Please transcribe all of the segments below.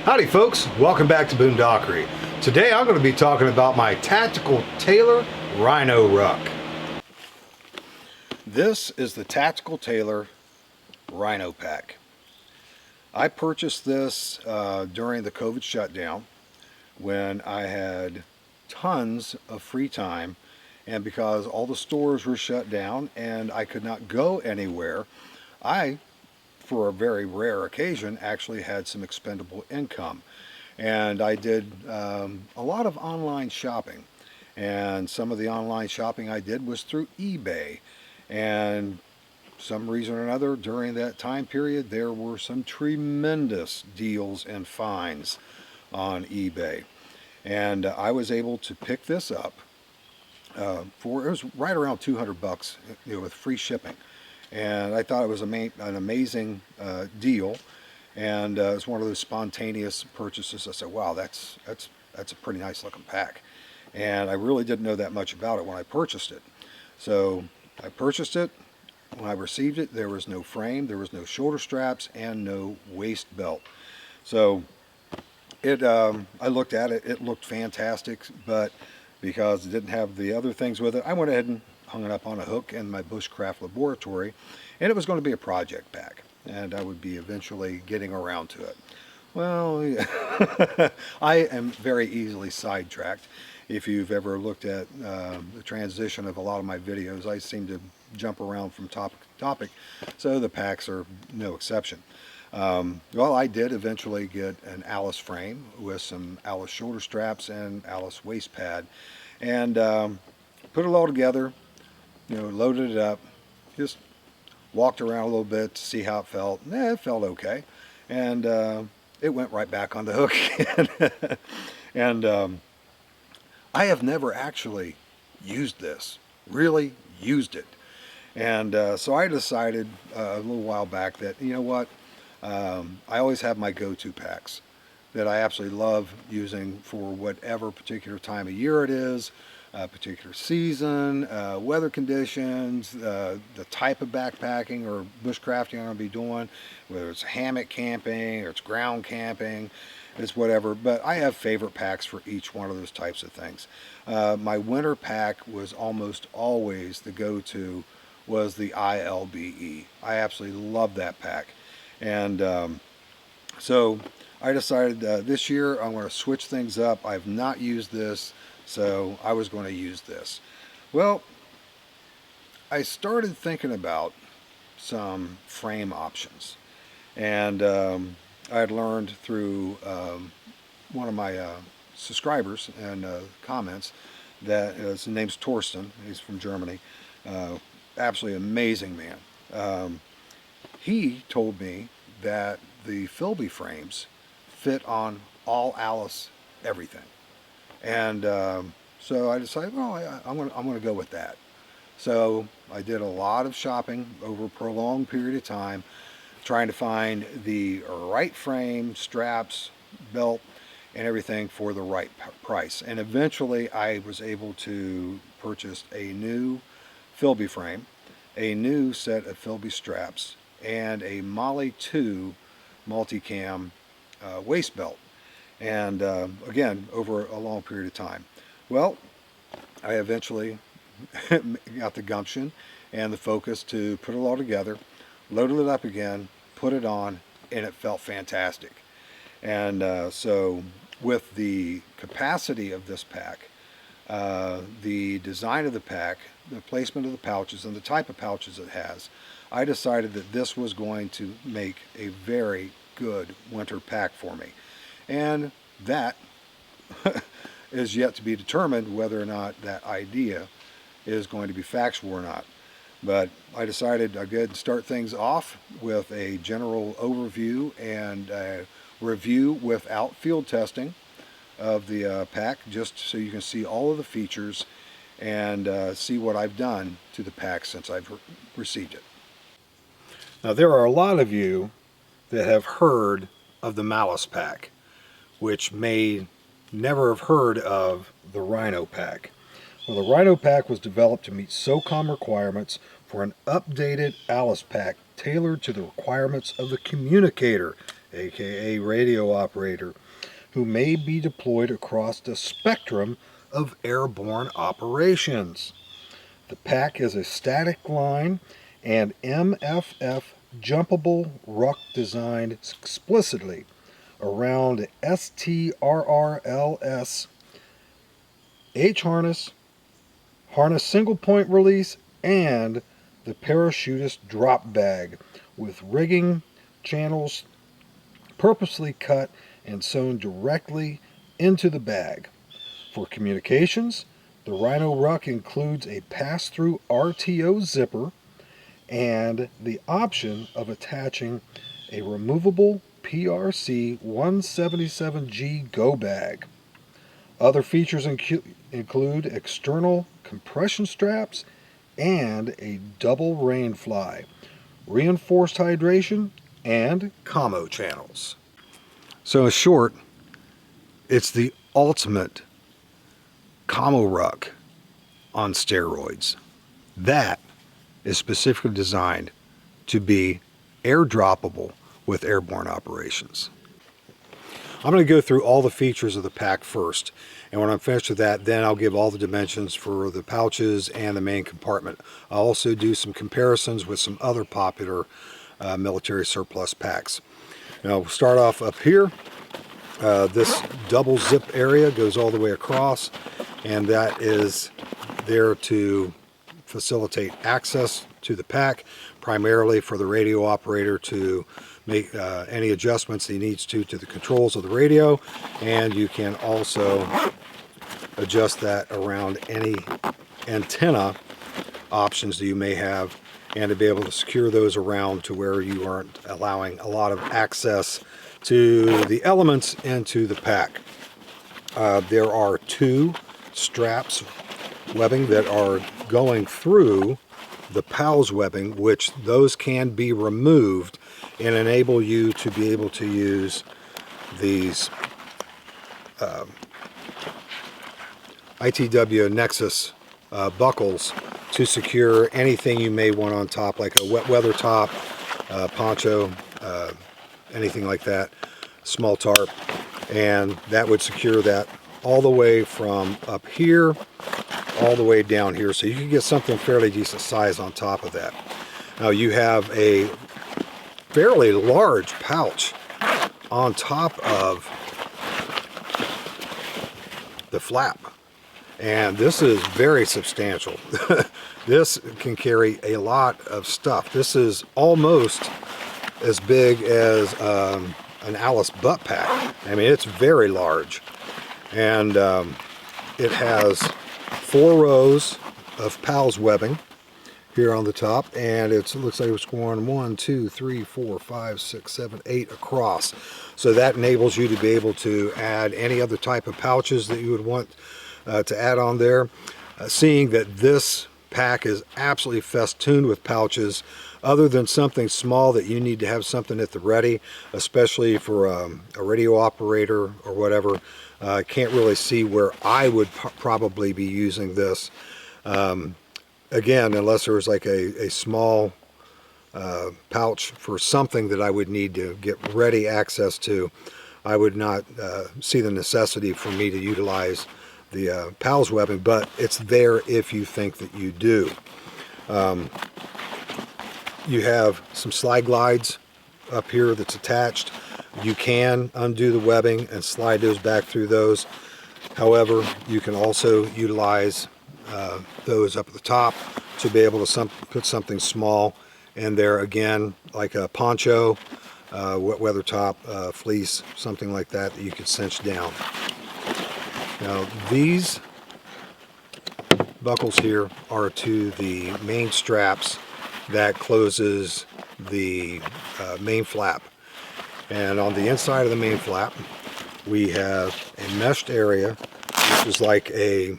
Howdy folks, welcome back to Boondockery. Today I'm going to be talking about my Tactical Tailor Rhino Ruck. This is the Tactical Tailor Rhino Pack. I purchased this during the COVID shutdown when I had tons of free time, and because all the stores were shut down and I could not go anywhere, I, for a very rare occasion, actually had some expendable income. And I did a lot of online shopping. And some of the online shopping I did was through eBay. And some reason or another, during that time period, there were some tremendous deals and finds on eBay. And I was able to pick this up for, it was right around 200 bucks, with free shipping. And I thought it was an amazing deal, and it was one of those spontaneous purchases. I said, wow, that's a pretty nice looking pack. And I really didn't know that much about it when I purchased it. So I purchased it. When I received it, there was no frame, there was no shoulder straps, and no waist belt. So it, I looked at it, it looked fantastic, but because it didn't have the other things with it, I went ahead and hung it up on a hook in my bushcraft laboratory, and it was going to be a project pack, and I would be eventually getting around to it. Well, I am very easily sidetracked. If you've ever looked at the transition of a lot of my videos, I seem to jump around from topic to topic, so the packs are no exception. Well, I did eventually get an Alice frame with some Alice shoulder straps and Alice waist pad, and put it all together, loaded it up, just walked around a little bit to see how it felt. It felt okay, and it went right back on the hook again. And I have never actually used this, really used it. And so I decided a little while back that, you know what, I always have my go-to packs that I absolutely love using for whatever particular time of year it is, particular season, weather conditions, the type of backpacking or bushcrafting I'm going to be doing, whether it's hammock camping or it's ground camping, it's whatever. But I have favorite packs for each one of those types of things. My winter pack was almost always the go-to, was the ILBE. I absolutely love that pack. And so I decided this year I'm going to switch things up. I've not used this, so I was going to use this. Well, I started thinking about some frame options, and I had learned through one of my subscribers and comments that his name's Torsten. He's from Germany. Absolutely amazing man. He told me that the Philby frames fit on all Alice everything. And so I decided, well, I'm going to go with that. So I did a lot of shopping over a prolonged period of time, trying to find the right frame, straps, belt, and everything for the right price. And eventually I was able to purchase a new Philby frame, a new set of Philby straps, and a Molly 2 multicam waist belt. And again, over a long period of time. Well, I eventually got the gumption and the focus to put it all together, loaded it up again, put it on, and it felt fantastic. And so with the capacity of this pack, the design of the pack, the placement of the pouches, and the type of pouches it has, I decided that this was going to make a very good winter pack for me. And that is yet to be determined whether or not that idea is going to be factual or not. But I decided I'd go ahead and start things off with a general overview and a review without field testing of the pack, just so you can see all of the features and see what I've done to the pack since I've received it. Now, there are a lot of you that have heard of the Malice pack, which may never have heard of the Rhino pack. Well, the Rhino pack was developed to meet SOCOM requirements for an updated Alice pack tailored to the requirements of the communicator aka radio operator, who may be deployed across the spectrum of airborne operations. The pack is a static line and MFF jumpable ruck designed explicitly around the STRRLS H-harness, harness single point release, and the parachutist drop bag with rigging channels purposely cut and sewn directly into the bag. For communications, the Rhino Ruck includes a pass-through RTO zipper and the option of attaching a removable PRC 177G go bag. Other features include external compression straps and a double rain fly, reinforced hydration, and commo channels. So in short, it's the ultimate commo ruck on steroids. That is specifically designed to be airdroppable with airborne operations. I'm going to go through all the features of the pack first, and when I'm finished with that, then I'll give all the dimensions for the pouches and the main compartment. I'll also do some comparisons with some other popular military surplus packs. Now we'll start off up here. This double zip area goes all the way across, and that is there to facilitate access to the pack, primarily for the radio operator to make any adjustments he needs to the controls of the radio, and you can also adjust that around any antenna options that you may have, and to be able to secure those around to where you aren't allowing a lot of access to the elements into the pack. There are two straps webbing that are going through the PALS webbing, which those can be removed and enable you to be able to use these ITW Nexus buckles to secure anything you may want on top, like a wet weather top, poncho, anything like that, small tarp, and that would secure that all the way from up here all the way down here, so you can get something fairly decent size on top of that. Now you have a fairly large pouch on top of the flap, and this is very substantial. This can carry a lot of stuff. This is almost as big as an Alice butt pack. I mean, it's very large, and it has 4 rows of PALS webbing here on the top, and it looks like it's going 1, 2, 3, 4, 5, 6, 7, 8 across. So that enables you to be able to add any other type of pouches that you would want to add on there. Seeing that this pack is absolutely festooned with pouches, other than something small that you need to have something at the ready, especially for a radio operator or whatever. I can't really see where I would probably be using this. Again, unless there was like a small pouch for something that I would need to get ready access to, I would not see the necessity for me to utilize the PALS webbing, but it's there if you think that you do. You have some slide glides up here that's attached. You can undo the webbing and slide those back through those. However, you can also utilize those up at the top to be able to put something small in there, again, like a poncho, wet weather top, fleece, something like that that you could cinch down. Now these buckles here are to the main straps that closes the main flap, and on the inside of the main flap we have a meshed area which is like a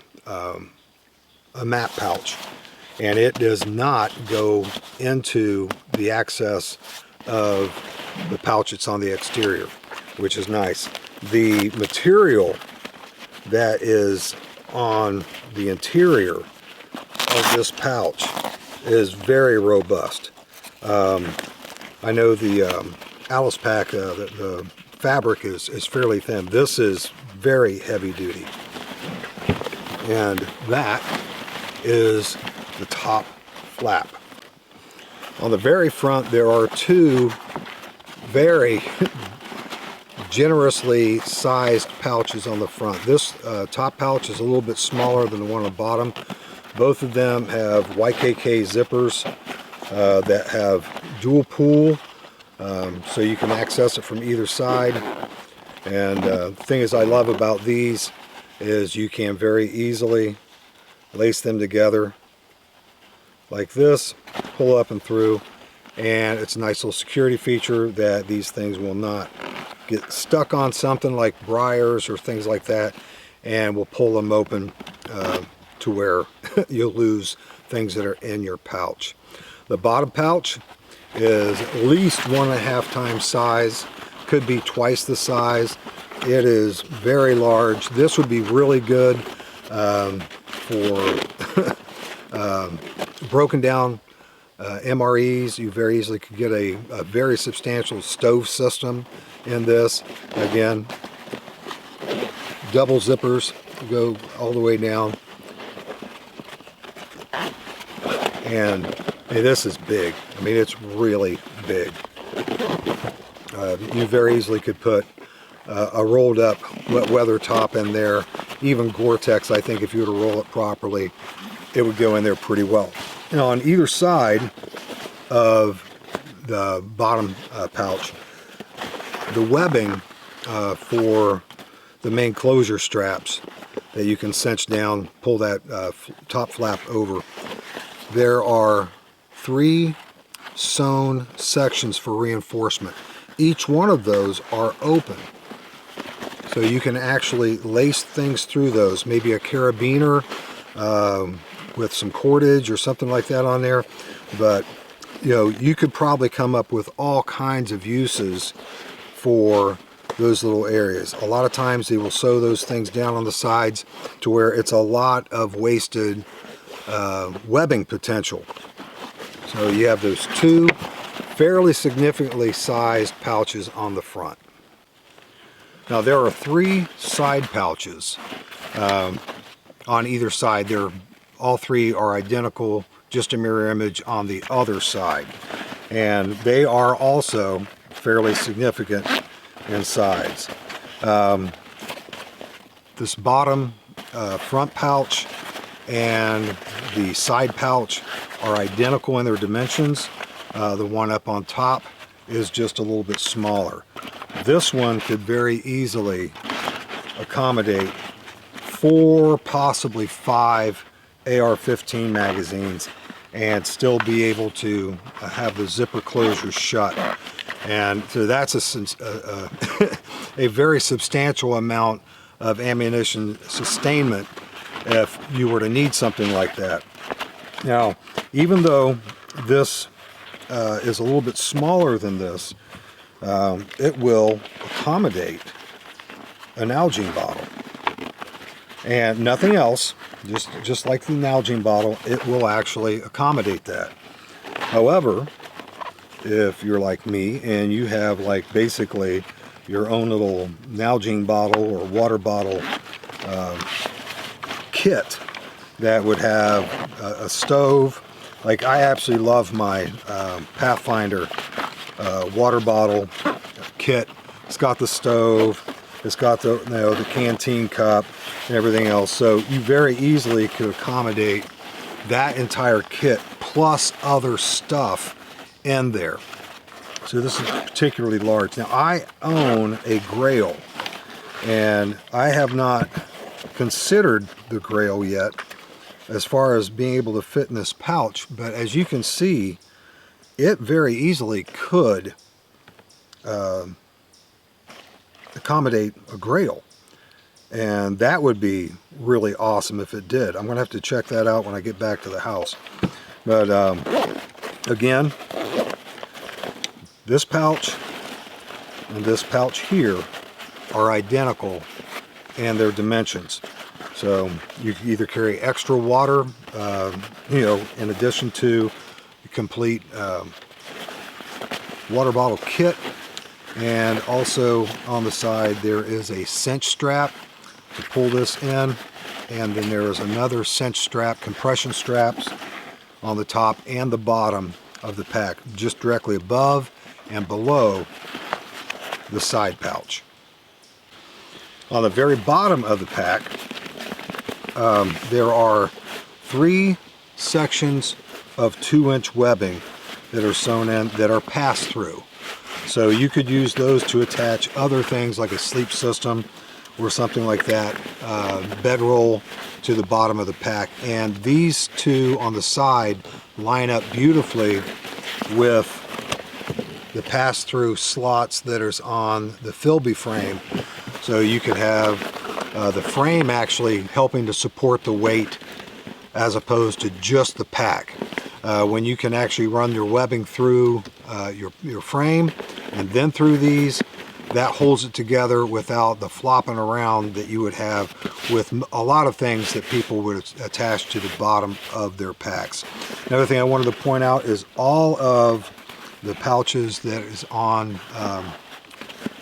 map pouch, and it does not go into the access of the pouch that's on the exterior, which is nice. The material that is on the interior of this pouch is very robust. I know the Alice pack, the fabric is fairly thin. This is very heavy duty. And that is the top flap. On the very front, there are two very generously sized pouches on the front. This top pouch is a little bit smaller than the one on the bottom. Both of them have YKK zippers that have dual pull, so you can access it from either side. And the thing is I love about these is you can very easily lace them together like this, pull up and through, and it's a nice little security feature that these things will not get stuck on something like briars or things like that, and will pull them open to where you'll lose things that are in your pouch. The bottom pouch is at least 1.5 times size, could be twice the size. It is very large. This would be really good for broken down MREs. You very easily could get a very substantial stove system in this. Again, double zippers go all the way down. And hey, this is big. I mean, it's really big. You very easily could put a rolled up wet weather top in there. Even Gore-Tex, I think if you were to roll it properly, it would go in there pretty well. Now on either side of the bottom pouch, the webbing for the main closure straps that you can cinch down, pull that top flap over. There are 3 sewn sections for reinforcement. Each one of those are open. So you can actually lace things through those, maybe a carabiner with some cordage or something like that on there. But you know, you could probably come up with all kinds of uses for those little areas. A lot of times they will sew those things down on the sides to where it's a lot of wasted webbing potential. So you have those 2 fairly significantly sized pouches on the front. Now there are 3 side pouches on either side. All 3 are identical, just a mirror image on the other side. And they are also fairly significant in size. This bottom front pouch and the side pouch are identical in their dimensions. The one up on top is just a little bit smaller. This one could very easily accommodate 4, possibly 5 AR-15 magazines and still be able to have the zipper closures shut. And so that's a very substantial amount of ammunition sustainment if you were to need something like that. Now, even though this is a little bit smaller than this, it will accommodate an Nalgene bottle. And nothing else, just like the Nalgene bottle, it will actually accommodate that. However, if you're like me and you have like basically your own little Nalgene bottle or water bottle kit that would have a stove, like I absolutely love my Pathfinder water bottle kit. It's got the stove, it's got the, you know, the canteen cup and everything else, so you very easily could accommodate that entire kit plus other stuff in there. So this is particularly large. Now I own a Grail and I have not considered the Grail yet as far as being able to fit in this pouch, but as you can see, it very easily could accommodate a Grail, and that would be really awesome if it did. I'm gonna have to check that out when I get back to the house. But again, this pouch and this pouch here are identical in their dimensions. So you can either carry extra water, you know, in addition to the complete water bottle kit, And also on the side there is a cinch strap to pull this in, and then there is another cinch strap, compression straps on the top and the bottom of the pack, just directly above and below the side pouch. On the very bottom of the pack, there are 3 sections of 2-inch webbing that are sewn in that are pass-through. So you could use those to attach other things like a sleep system or something like that, bedroll to the bottom of the pack. And these 2 on the side line up beautifully with the pass-through slots that is on the Philby frame. So you could have the frame actually helping to support the weight as opposed to just the pack. When you can actually run your webbing through your frame and then through these, that holds it together without the flopping around that you would have with a lot of things that people would attach to the bottom of their packs. Another thing I wanted to point out is all of the pouches that is on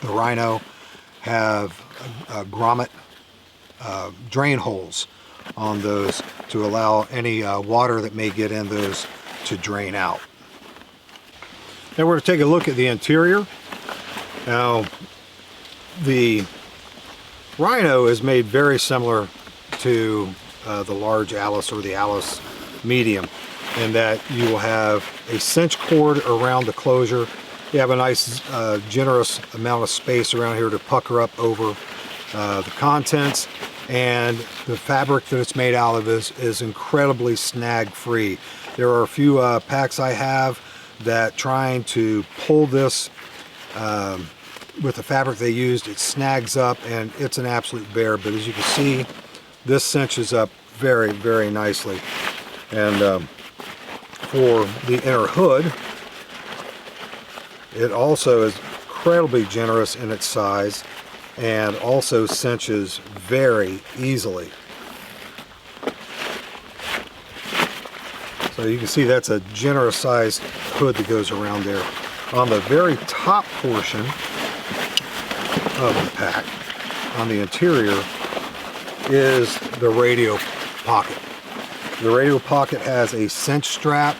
the Rhino have grommet drain holes on those to allow any water that may get in those to drain out. Now we're going to take a look at the interior. Now the Rhino is made very similar to the large Alice or the Alice medium, in that you will have a cinch cord around the closure. You have a nice generous amount of space around here to pucker up over the contents, and the fabric that it's made out of is incredibly snag free. There are a few packs I have that trying to pull this with the fabric they used, it snags up and it's an absolute bear, but as you can see, this cinches up very, very nicely. And for the inner hood, it also is incredibly generous in its size and also cinches very easily. So you can see that's a generous sized hood that goes around there. On the very top portion of the pack, on the interior, is the radio pocket. The radio pocket has a cinch strap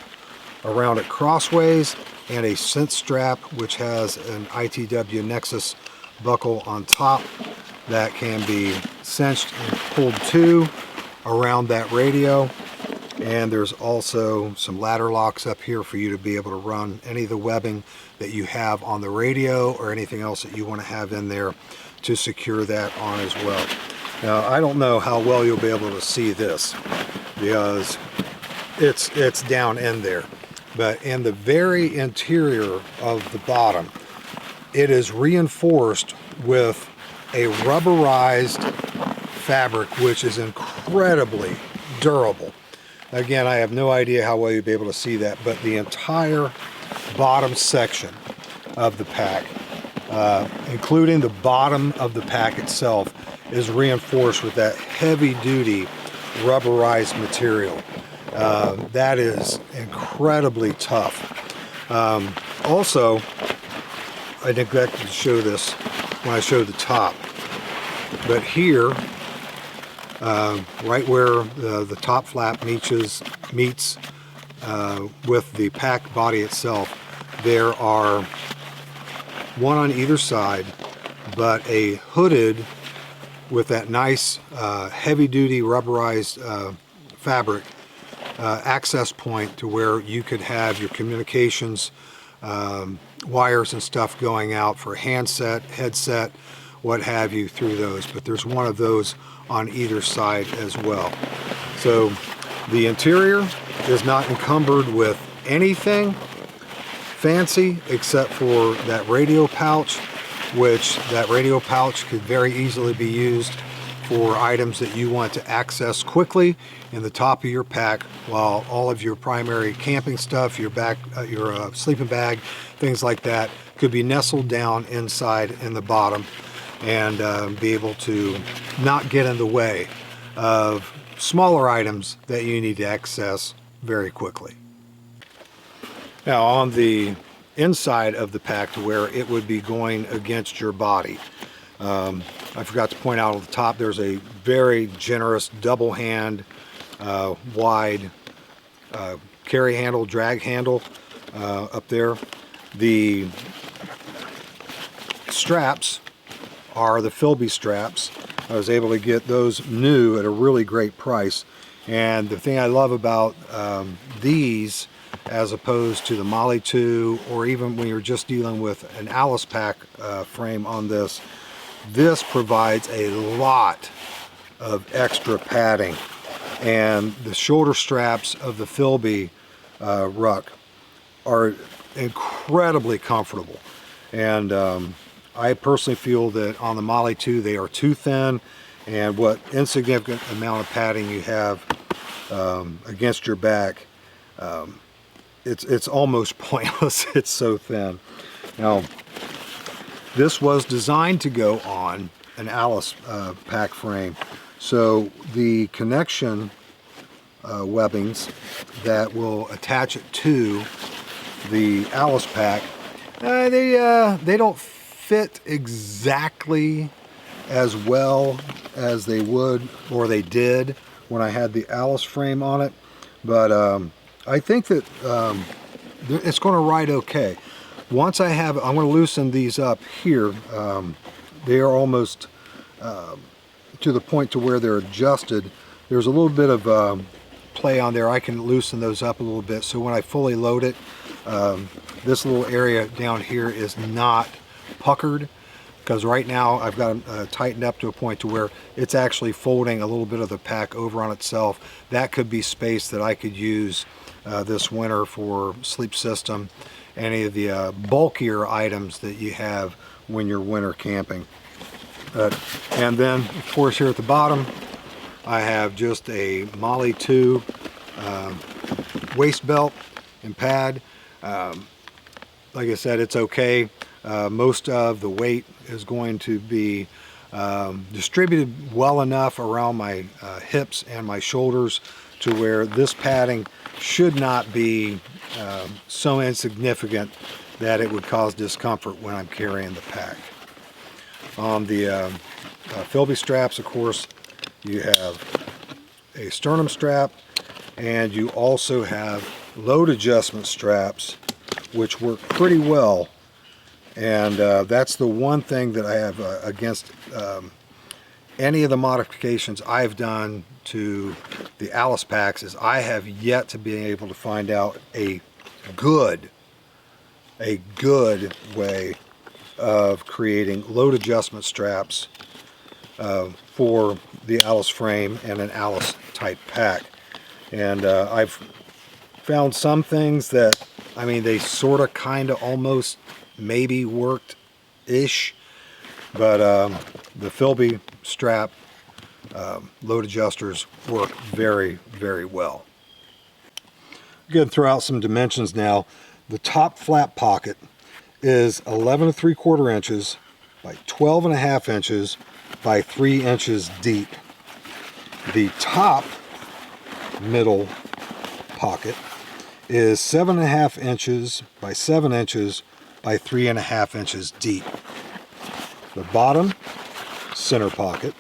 around it crossways and a cinch strap which has an ITW Nexus buckle on top that can be cinched and pulled to around that radio. And there's also some ladder locks up here for you to be able to run any of the webbing that you have on the radio or anything else that you want to have in there to secure that on as well. Now I don't know how well you'll be able to see this because it's down in there, but in the very interior of the bottom, it is reinforced with a rubberized fabric which is incredibly durable. Again, I have no idea how well you'll be able to see that, but the entire bottom section of the pack, including the bottom of the pack itself, is reinforced with that heavy-duty rubberized material. That is incredibly tough. Also, I neglected to show this when I showed the top, but here, right where the top flap meets with the pack body itself, there are one on either side, but a hooded with that nice heavy-duty rubberized fabric access point to where you could have your communications wires and stuff going out for handset, headset, what have you through those. But there's one of those on either side as well. So the interior is not encumbered with anything fancy except for that radio pouch, which that radio pouch could very easily be used for items that you want to access quickly in the top of your pack, while all of your primary camping stuff, your sleeping bag, things like that, could be nestled down inside in the bottom and be able to not get in the way of smaller items that you need to access very quickly. Now on the inside of the pack to where it would be going against your body. I forgot to point out on the top, there's a very generous double hand wide carry handle, drag handle up there. The straps are the Philby straps. I was able to get those new at a really great price. And the thing I love about these, as opposed to the Molly 2, or even when you're just dealing with an Alice pack frame on this, this provides a lot of extra padding. And the shoulder straps of the Philby Ruck are incredibly comfortable. And I personally feel that on the Molly 2 they are too thin, and what insignificant amount of padding you have against your back, it's almost pointless. It's so thin. Now, this was designed to go on an Alice pack frame, so the connection webbings that will attach it to the Alice pack, they don't fit exactly as well as they would, or they did, when I had the Alice frame on it, but I think that it's going to ride okay. Once I'm going to loosen these up here. They are almost to the point to where they're adjusted. There's a little bit of play on there. I can loosen those up a little bit, so when I fully load it, this little area down here is not puckered, because right now I've got them tightened up to a point to where it's actually folding a little bit of the pack over on itself. That could be space that I could use this winter for sleep system, any of the bulkier items that you have when you're winter camping. And then, of course, here at the bottom, I have just a Molly 2 waist belt and pad. Like I said, it's okay. Most of the weight is going to be distributed well enough around my hips and my shoulders to where this padding should not be so insignificant that it would cause discomfort when I'm carrying the pack. On the Philby straps, of course, you have a sternum strap, and you also have load adjustment straps, which work pretty well. And that's the one thing that I have against any of the modifications I've done to the Alice packs, is I have yet to be able to find out a good way of creating load adjustment straps for the Alice frame and an Alice type pack. And I've found some things that, I mean, they sort of kind of almost maybe worked-ish, but the Philby strap load adjusters work very, very well. I'm going to throw out some dimensions now. The top flap pocket is 11 3/4 inches by 12.5 inches by 3 inches deep. The top middle pocket is 7.5 inches by 7 inches by 3.5 inches deep. The bottom center pocket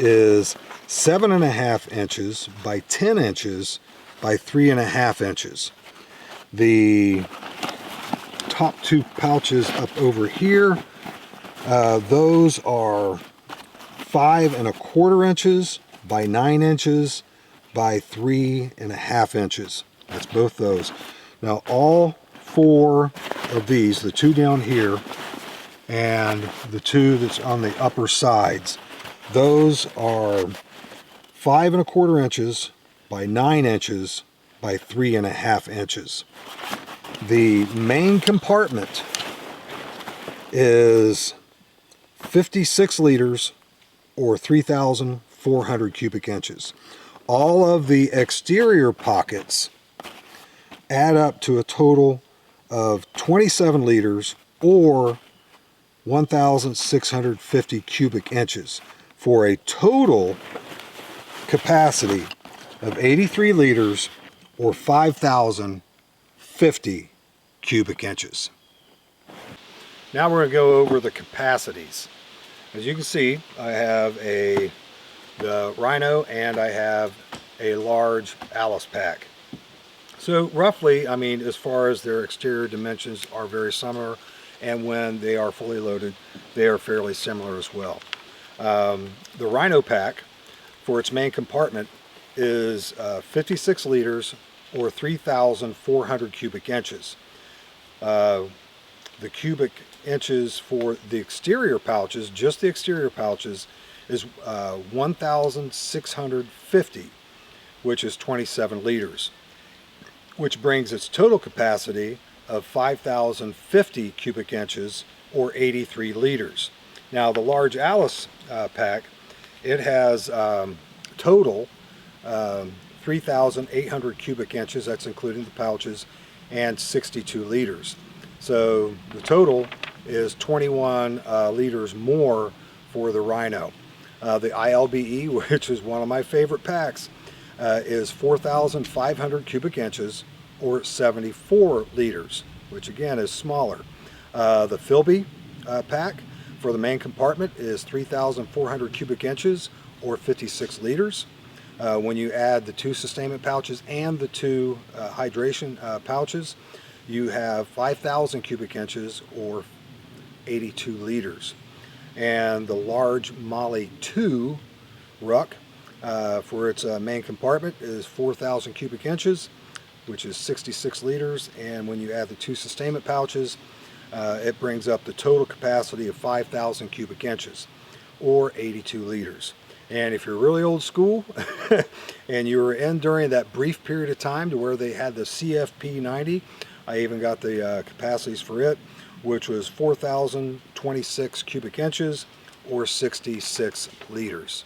is 7.5 inches by 10 inches by 3.5 inches. The top two pouches up over here, those are 5 1/4 inches by 9 inches by 3.5 inches. That's both those. Now all four of these, the two down here and the two that's on the upper sides, those are 5 1/4 inches by 9 inches by 3.5 inches. The main compartment is 56 liters or 3,400 cubic inches. All of the exterior pockets add up to a total of 27 liters or 1,650 cubic inches for a total capacity of 83 liters or 5,050 cubic inches. Now we're going to go over the capacities. As you can see, I have the Rhino and I have a large Alice pack. So roughly, I mean, as far as their exterior dimensions are very similar, and when they are fully loaded, they are fairly similar as well. The Rhino pack, for its main compartment, is 56 liters or 3,400 cubic inches. The cubic inches for the exterior pouches, just the exterior pouches, is 1,650, which is 27 liters, which brings its total capacity of 5,050 cubic inches or 83 liters. Now the large Alice pack, it has total 3,800 cubic inches, that's including the pouches, and 62 liters. So the total is 21 liters more for the Rhino. The ILBE, which is one of my favorite packs, is 4,500 cubic inches or 74 liters, which again is smaller. The Philby pack for the main compartment is 3,400 cubic inches or 56 liters. When you add the 2 sustainment pouches and the 2 hydration pouches, you have 5,000 cubic inches or 82 liters. And the large Molly 2 ruck for its main compartment is 4,000 cubic inches, which is 66 liters. And when you add the 2 sustainment pouches, it brings up the total capacity of 5,000 cubic inches or 82 liters. And if you're really old school and you were in during that brief period of time to where they had the CFP 90, I even got the capacities for it, which was 4,026 cubic inches or 66 liters.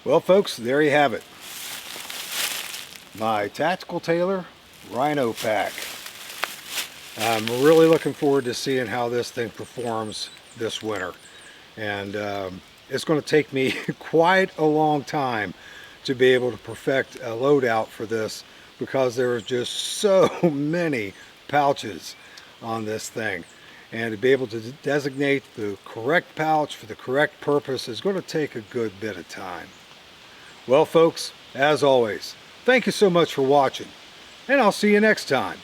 Well folks, there you have it. My Tactical Tailor Rhino pack. I'm really looking forward to seeing how this thing performs this winter. And it's going to take me quite a long time to be able to perfect a loadout for this, because there are just so many pouches on this thing. And to be able to designate the correct pouch for the correct purpose is going to take a good bit of time. Well folks, as always, thank you so much for watching, and I'll see you next time.